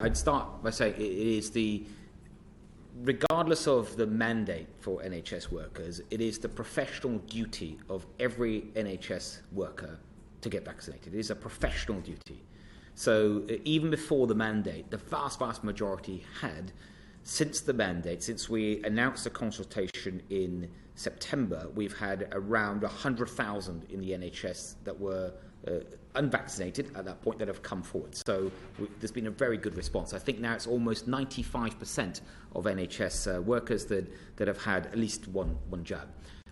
I'd start by saying it is regardless of the mandate for NHS workers, it is the professional duty of every NHS worker to get vaccinated. It is a professional duty. So even before the mandate, the vast majority had. Since the mandate, since we announced the consultation in September, we've had around 100,000 in the NHS that were unvaccinated at that point that have come forward. So there's been a very good response. I think now it's almost 95% of NHS workers that have had at least one jab.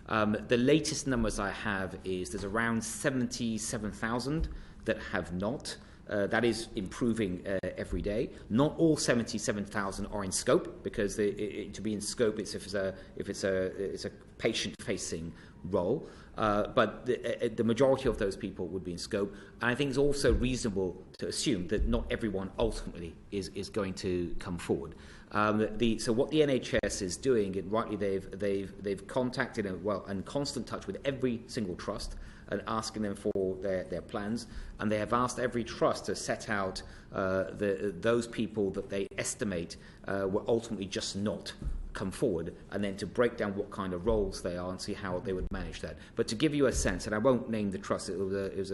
The latest numbers I have is there's around 77,000 that have not. That is improving every day. Not all 77,000 are in scope, because to be in scope, it's if it's a patient-facing role. But the majority of those people would be in scope. And I think it's also reasonable to assume that not everyone ultimately is going to come forward. So what the NHS is doing, and rightly they've contacted and in constant touch with every single trust and asking them for their plans, and they have asked every trust to set out those people that they estimate will ultimately just not come forward, and then to break down what kind of roles they are and see how they would manage that. But to give you a sense, and I won't name the trust, it was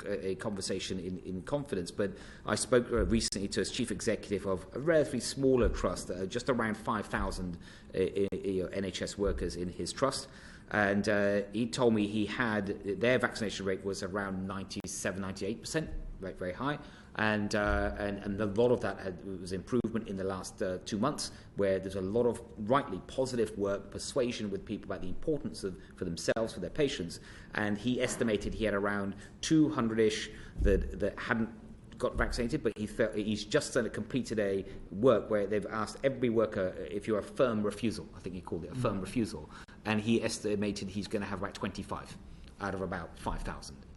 a conversation in confidence, but I spoke recently to his chief executive of a relatively smaller trust, just around 5,000 NHS workers in his trust. And he told me their vaccination rate was around 97-98%, very high, and a lot of that was improvement in the last 2 months, where there's a lot of rightly positive work, persuasion with people about the importance for themselves, for their patients. And he estimated he had around 200-ish that hadn't got vaccinated, but he's just completed a work where they've asked every worker if you're a firm refusal. I think he called it a firm refusal. And he estimated he's going to have about 25 out of about 5,000.